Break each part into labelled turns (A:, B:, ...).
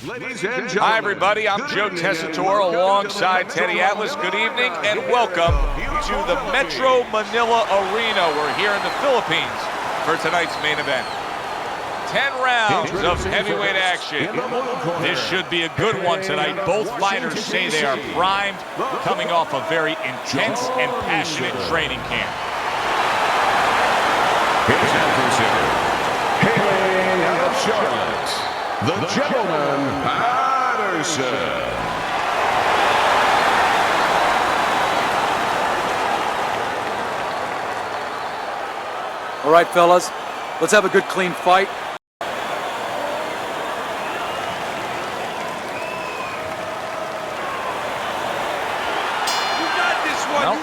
A: Ladies and gentlemen.
B: Hi, everybody. I'm Joe Tessitore alongside Teddy Atlas. Good evening and welcome to the Metro Manila Arena. We're here in the Philippines for tonight's main event. 10 rounds of heavyweight action. This should be a good one tonight. Both fighters say they are primed, coming off a very intense and passionate training camp.
A: His adversary, hailing out of Charlotte, the Gentleman Patterson.
C: All right, fellas, let's have a good, clean fight.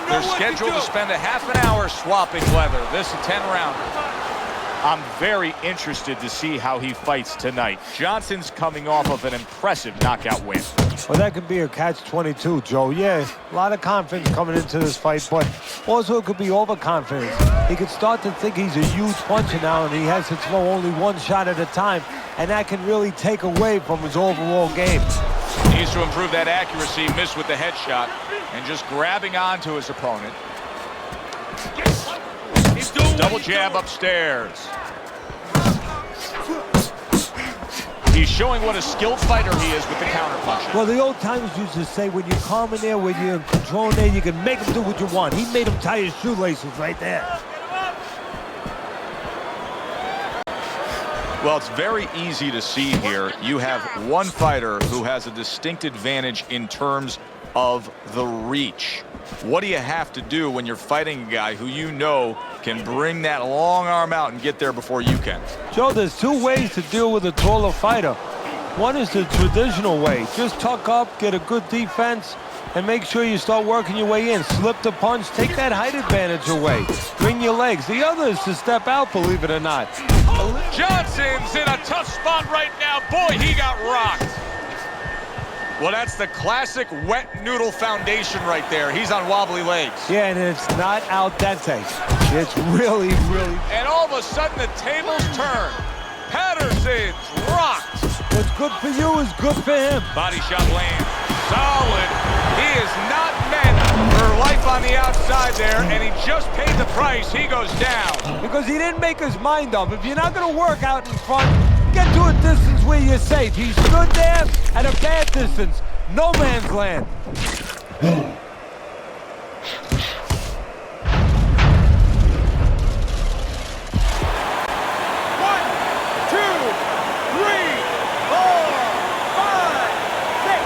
B: They're scheduled to spend a half an hour swapping leather. This is a 10-rounder. I'm very interested to see how he fights tonight. Johnson's coming off of an impressive knockout win.
D: Well, that could be a catch-22, Joe. Yeah, a lot of confidence coming into this fight, but also it could be overconfidence. He could start to think he's a huge puncher now, and he has to throw only one shot at a time, and that can really take away from his overall game.
B: Needs to improve that accuracy, missed with the headshot, and just grabbing onto his opponent. Double jab upstairs. He's showing what a skilled fighter he is with the counterpunch.
D: Well, the old timers used to say when you're calm in there, when you're in control in there, you can make him do what you want. He made him tie his shoelaces right there.
B: Well, it's very easy to see here. You have one fighter who has a distinct advantage in terms of the reach. What do you have to do when you're fighting a guy who you know can bring that long arm out and get there before you can?
D: Joe, there's two ways to deal with a taller fighter. One is the traditional way. Just tuck up, get a good defense, and make sure you start working your way in. Slip the punch, take that height advantage away. Bring your legs. The other is to step out, believe it or not.
B: Johnson's in a tough spot right now. Boy, he got rocked. Well, that's the classic wet noodle foundation right there. He's on wobbly legs.
D: Yeah, and it's not al dente. It's really, really...
B: And all of a sudden, the tables turn. Patterson's rocked.
D: What's good for you is good for him.
B: Body shot lands. Solid. He is not meant for life on the outside there, and he just paid the price. He goes down.
D: Because he didn't make his mind up. If you're not going to work out in front, get to a distance where you're safe. He stood there at a bad distance. No man's land.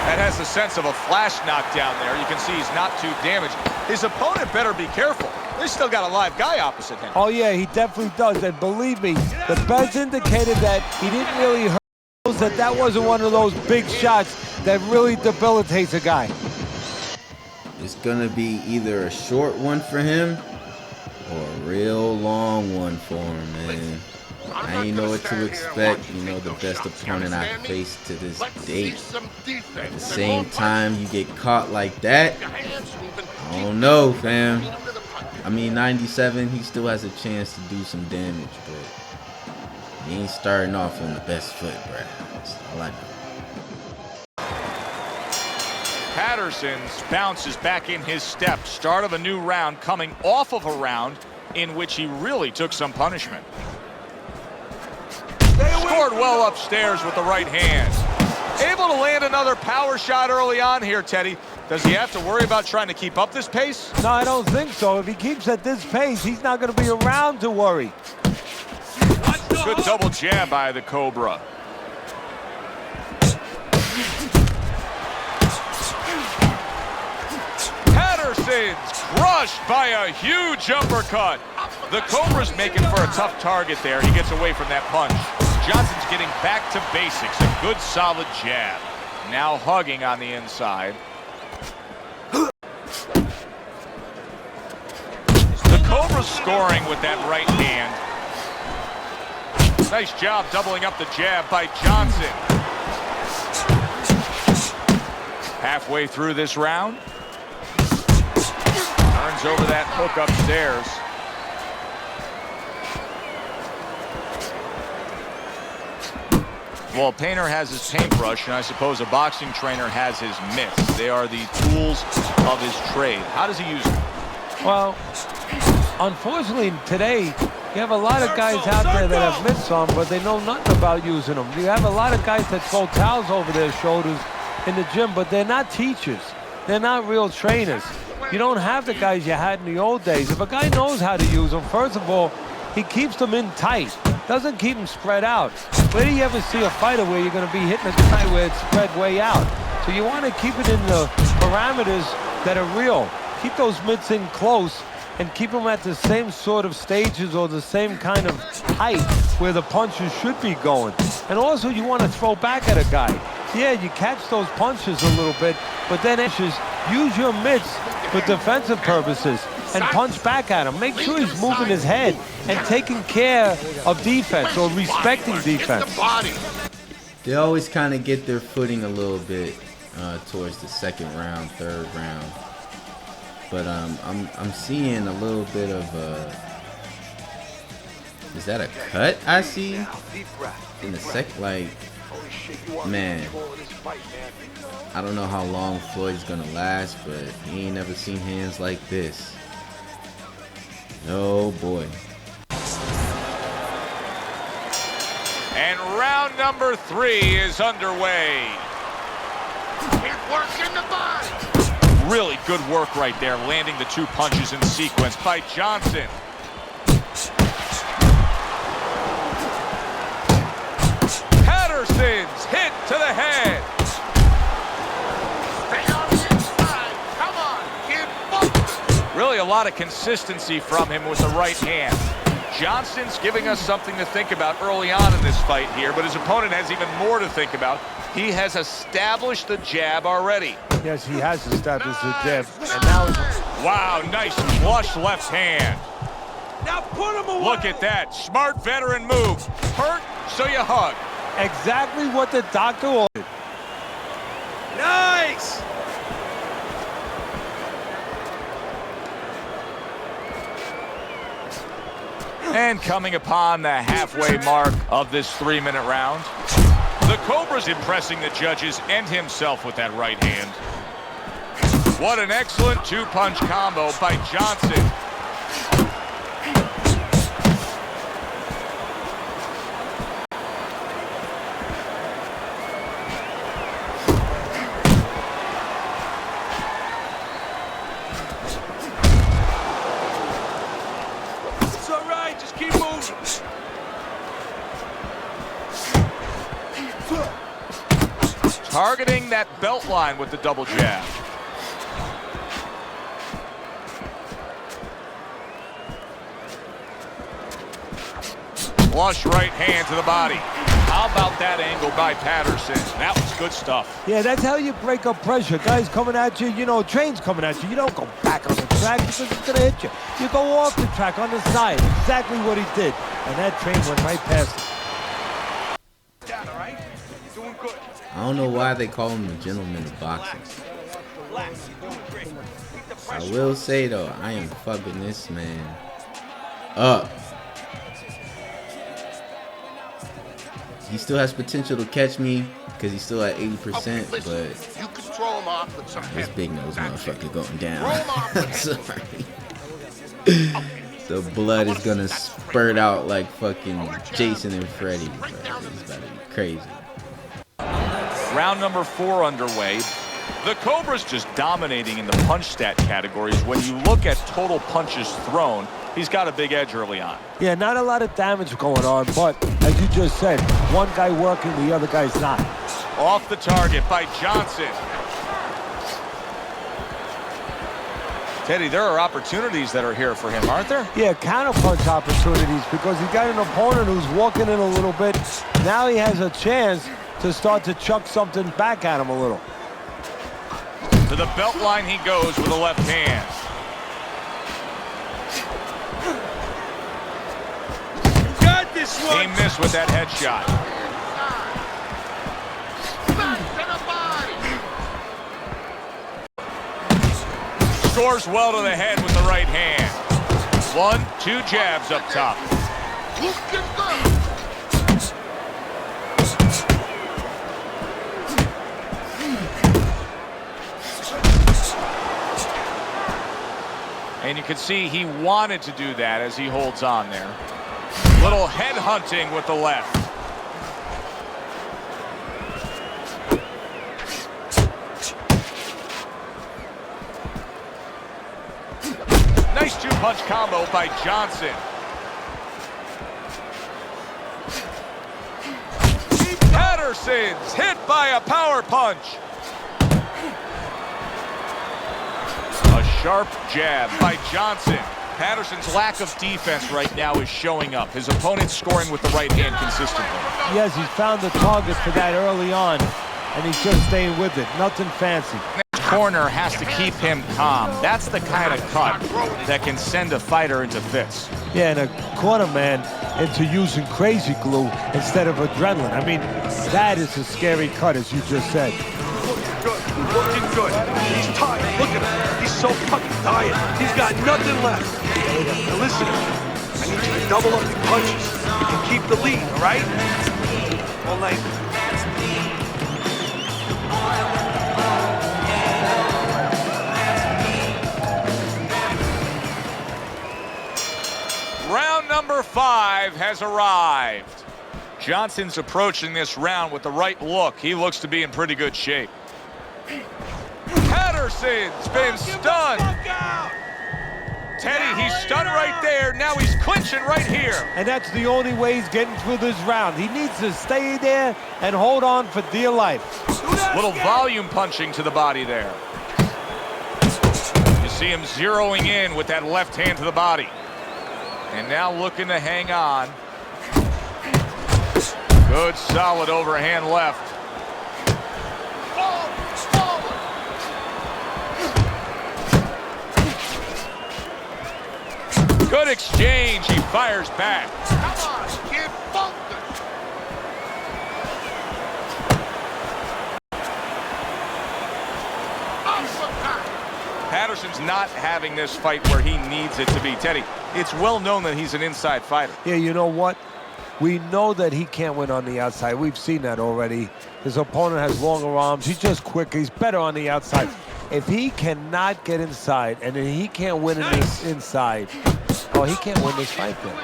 B: That has a sense of a flash knockdown there. You can see he's not too damaged. His opponent better be careful. He's still got a live guy opposite him.
D: Oh, yeah, he definitely does. And believe me, the bets indicated that he didn't really hurt, that wasn't one of those big shots that really debilitates a guy.
E: It's going to be either a short one for him or a real long one for him, man. I ain't know what to expect. You know, the best opponent I faced to this date. At the same time, you get caught like that. I don't know, fam. I mean, 97, he still has a chance to do some damage, but he ain't starting off on the best foot, bruh. That's all I know.
B: Patterson bounces back in his step. Start of a new round, coming off of a round in which he really took some punishment. Scored well upstairs with the right hand. Able to land another power shot early on here, Teddy. Does he have to worry about trying to keep up this pace?
D: No, I don't think so. If he keeps at this pace, he's not going to be around to worry.
B: Good double jab by the Cobra. Patterson's crushed by a huge uppercut. The Cobra's making for a tough target there. He gets away from that punch. Johnson's getting back to basics. A good solid jab. Now hugging on the inside. The Cobra's scoring with that right hand. Nice job doubling up the jab by Johnson. Halfway through this round. Turns over that hook upstairs. Well, a painter has his paintbrush, and I suppose a boxing trainer has his mitts. They are the tools of his trade. How does he use them?
D: Well, unfortunately, today, you have a lot of guys out there that have mitts on, but they know nothing about using them. You have a lot of guys that throw towels over their shoulders in the gym, but they're not teachers. They're not real trainers. You don't have the guys you had in the old days. If a guy knows how to use them, first of all, he keeps them in tight. Doesn't keep them spread out. Where do you ever see a fighter where you're going to be hitting a guy where it's spread way out? So you want to keep it in the parameters that are real. Keep those mitts in close and keep them at the same sort of stages or the same kind of height where the punches should be going. And also you want to throw back at a guy. Yeah, you catch those punches a little bit, but then it's just use your mitts for defensive purposes and punch back at him. Make sure he's moving his head and taking care of defense or respecting defense.
E: They always kind of get their footing a little bit towards the second round, third round. But I'm seeing a little bit of is that a cut I see in the second? Like, man, I don't know how long Floyd's gonna last, but he ain't never seen hands like this. Oh boy.
B: And round number 3 is underway.
A: It works in the body.
B: Really good work right there, landing the 2 punches in sequence by Johnson. Patterson's hit to the head.
A: Stay on the inside. Come on, kid. Focus.
B: Really a lot of consistency from him with the right hand. Johnson's giving us something to think about early on in this fight here, but his opponent has even more to think about. He has established the jab already.
D: Yes, he has established the jab. And now
B: Wow, nice flush left hand.
D: now put him away.
B: Look at that. Smart veteran move. Hurt, so you hug.
D: Exactly what the doctor ordered.
B: Nice! And coming upon the halfway mark of this 3-minute round, the Cobra's impressing the judges and himself with that right hand. What an excellent 2-punch combo by Johnson.
D: It's all right, just keep moving.
B: Targeting that belt line with the double jab. Flush right hand to the body. How about that angle by Patterson? That was good stuff.
D: Yeah, that's how you break up pressure. Guys coming at you, you know, train's coming at you. You don't go back on the track because it's going to hit you. You go off the track on the side. Exactly what he did. And that train went right past him.
E: I don't know why they call him the gentleman of boxing. I will say though, I am fucking this man up. He still has potential to catch me because he's still at 80%, but
A: You can throw him off with some
E: this big nose motherfucker going down. Sorry. The blood is gonna spurt out like fucking Jason and Freddy. Bro. It's about to be crazy.
B: Round number 4 underway. The Cobra's just dominating in the punch stat categories. When you look at total punches thrown, he's got a big edge early on.
D: Yeah, not a lot of damage going on, but as you just said, one guy working, the other guy's not.
B: Off the target by Johnson. Teddy, there are opportunities that are here for him, aren't there?
D: Yeah, counterpunch opportunities because he's got an opponent who's walking in a little bit. Now he has a chance to start to chuck something back at him a little.
B: To the belt line he goes with the left hand.
D: Got this
B: He missed with that headshot. Scores well to the head with the right hand. 1, 2 jabs up top. And you can see he wanted to do that as he holds on there. Little head hunting with the left. Nice two-punch combo by Johnson. Patterson's hit by a power punch. A sharp jab by Johnson. Patterson's lack of defense right now is showing up. His opponent's scoring with the right hand consistently.
D: Yes, he's found the target for that early on, and he's just staying with it. Nothing fancy.
B: Corner has to keep him calm. That's the kind of cut that can send a fighter into fits.
D: Yeah, and a corner man into using crazy glue instead of adrenaline. I mean, that is a scary cut, as you just said.
F: Looking good. He's tired. Look at him. He's so fucking tired. He's got nothing left. Now listen, I need you to double up your punches. You can keep the lead, all right? All night.
B: Round number 5 has arrived. Johnson's approaching this round with the right look. He looks to be in pretty good shape. Patterson's been stunned. Teddy, he's stunned right there. Now he's clinching right here.
D: And that's the only way he's getting through this round. He needs to stay there and hold on for dear life.
B: Little volume punching to the body there. You see him zeroing in with that left hand to the body. And now looking to hang on. Good, solid overhand left. Good exchange. He fires back.
A: Come on, kid, bunker.
B: Patterson's not having this fight where he needs it to be. Teddy, it's well known that he's an inside fighter.
D: Yeah, you know what? We know that he can't win on the outside. We've seen that already. His opponent has longer arms. He's just quicker. He's better on the outside. If he cannot get inside and then he can't win in this inside, oh, he can't win this fight then.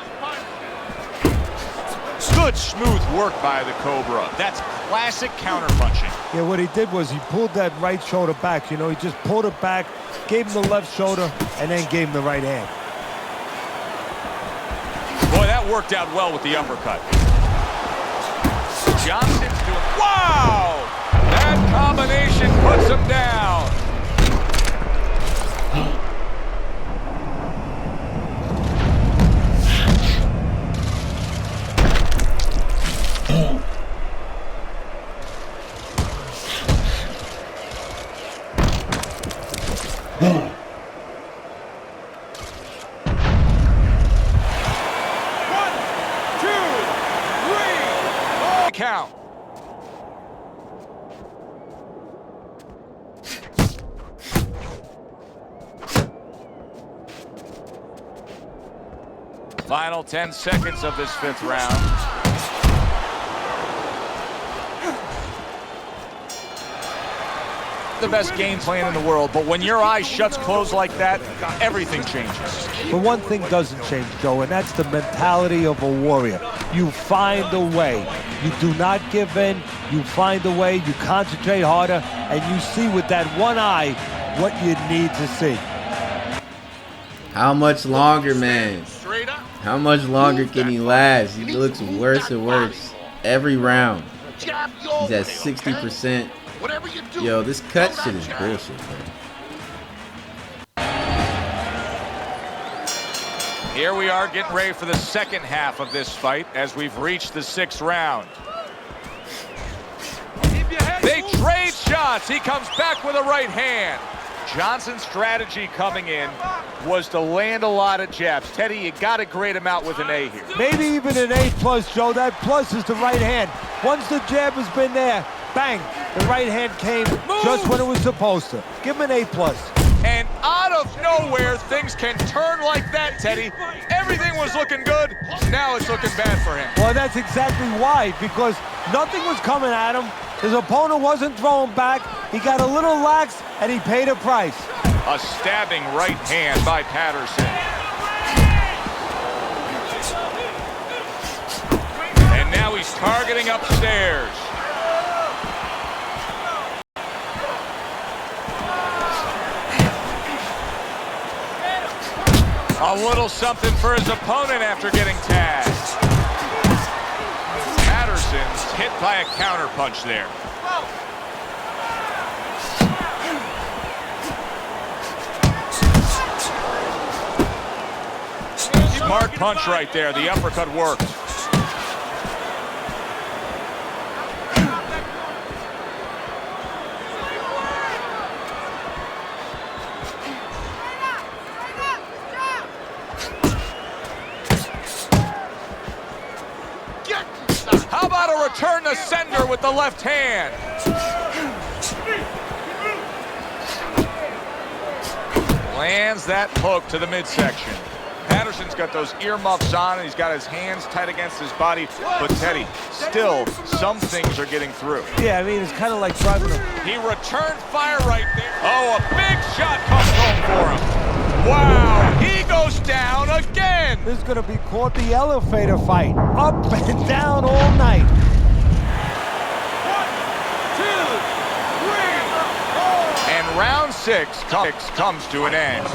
B: Good smooth work by the Cobra. That's classic counterpunching.
D: Yeah, what he did was he pulled that right shoulder back. You know, he just pulled it back, gave him the left shoulder, and then gave him the right hand.
B: Boy, that worked out well with the uppercut. Johnson's doing... Wow! That combination puts him down. Count. Final 10 seconds of this 5th round. The best game plan in the world, but when your eye shuts closed like that, everything changes.
D: But one thing doesn't change, Joe, and that's the mentality of a warrior. You find a way. You do not give in. You find a way. You concentrate harder, and you see with that one eye what you need to see.
E: How much longer, man? How much longer can he last? He looks worse and worse every round. He's at 60%. Yo, this cut shit is bullshit, man.
B: Here we are getting ready for the second half of this fight as we've reached the 6th round. They trade shots. He comes back with a right hand. Johnson's strategy coming in was to land a lot of jabs. Teddy, you got to grade him out with an A here.
D: Maybe even an A+, Joe. That plus is the right hand. Once the jab has been there, bang, the right hand came just when it was supposed to. Give him an A+.
B: And out of nowhere, things can turn like that, Teddy. Everything was looking good. Now it's looking bad for him.
D: Well, that's exactly why, because nothing was coming at him. His opponent wasn't throwing back. He got a little lax, and he paid a price.
B: A stabbing right hand by Patterson. And now he's targeting upstairs. A little something for his opponent after getting tagged. Patterson's hit by a counterpunch there. Smart punch right there. The uppercut worked. How about a return to sender with the left hand? Lands that hook to the midsection. Patterson's got those earmuffs on, and he's got his hands tight against his body. But, Teddy, still, some things are getting through.
D: Yeah, I mean, it's kind of like driving a...
B: He returned fire right there. Oh, a big shot comes home for him. Wow, he goes down again.
D: This is going to be called the elevator fight. Up and down all night.
B: 1, 2, 3, 4. And round 6 comes to an end.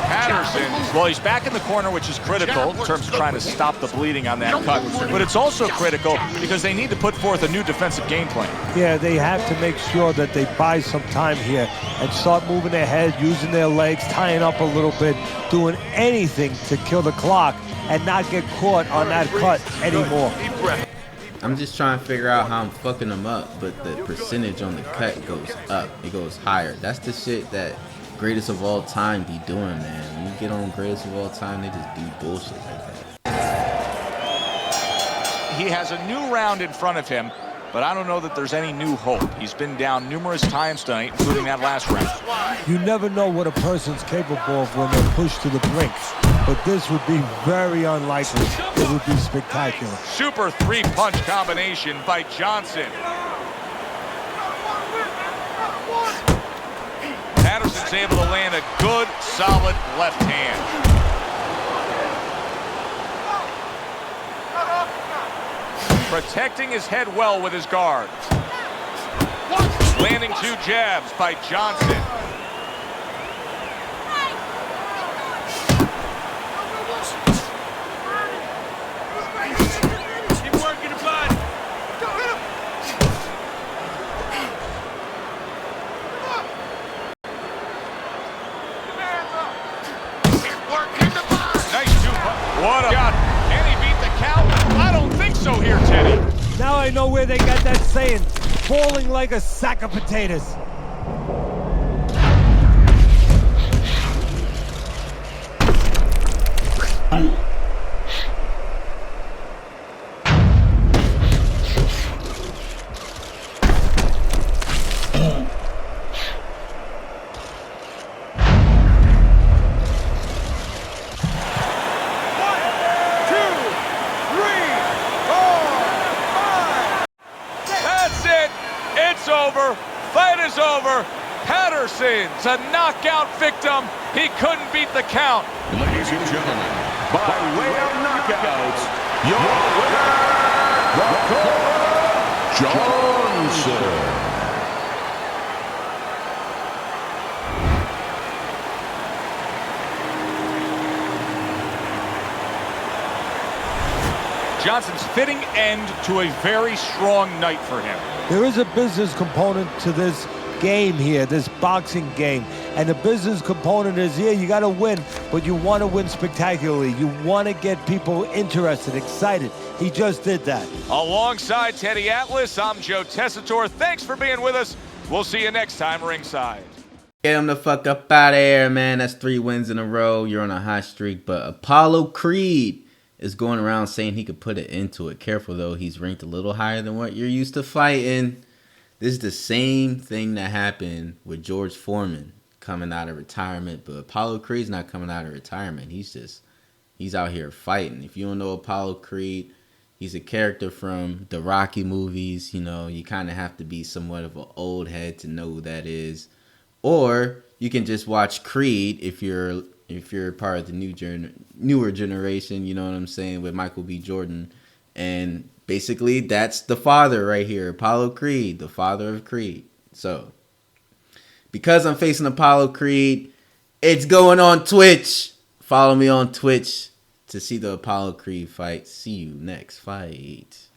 B: Patterson, well, he's back in the corner, which is critical in terms of trying to stop the bleeding on that cut. But it's also critical because they need to put forth a new defensive game plan.
D: Yeah, they have to make sure that they buy some time here and start moving their head, using their legs, tying up a little bit, doing anything to kill the clock and not get caught on that cut anymore.
E: I'm just trying to figure out how I'm fucking them up, but the percentage on the cut goes up. It goes higher. That's the shit that greatest of all time be doing, man. When you get on greatest of all time, they just do bullshit like that.
B: He has a new round in front of him, but I don't know that there's any new hope. He's been down numerous times tonight, including that last round.
D: You never know what a person's capable of when they're pushed to the brink, but this would be very unlikely. It would be spectacular.
B: Super 3-punch combination by Johnson. Patterson's able to land a good, solid left hand. Protecting his head well with his guard. Landing 2 jabs by Johnson.
F: Keep working the body.
B: Nice 2-punch. What a shot. And he beat the count? I don't think so here, Teddy.
D: Now I know where they got that saying, falling like a sack of potatoes.
B: Over. Fight is over. Patterson's a knockout victim. He couldn't beat the count.
G: Ladies and gentlemen, by way of knockouts, your winner, the Johnson.
B: Johnson's fitting end to a very strong night for him.
D: There is a business component to this game here, this boxing game. And the business component is, yeah, you got to win, but you want to win spectacularly. You want to get people interested, excited. He just did that.
B: Alongside Teddy Atlas, I'm Joe Tessitore. Thanks for being with us. We'll see you next time ringside.
E: Get him the fuck up out of here, man. That's 3 wins in a row. You're on a hot streak. But Apollo Creed is going around saying he could put it into it. Careful, though. He's ranked a little higher than what you're used to fighting. This is the same thing that happened with George Foreman coming out of retirement. But Apollo Creed's not coming out of retirement. He's out here fighting. If you don't know Apollo Creed, he's a character from the Rocky movies. You know, you kind of have to be somewhat of an old head to know who that is. or you can just watch Creed if you're part of the newer generation. You know what I'm saying, with Michael B. Jordan, and basically that's the father right here, Apollo Creed, the father of Creed. So because I'm facing Apollo Creed, it's going on Twitch. Follow me on Twitch to see the Apollo Creed fight. See you next fight.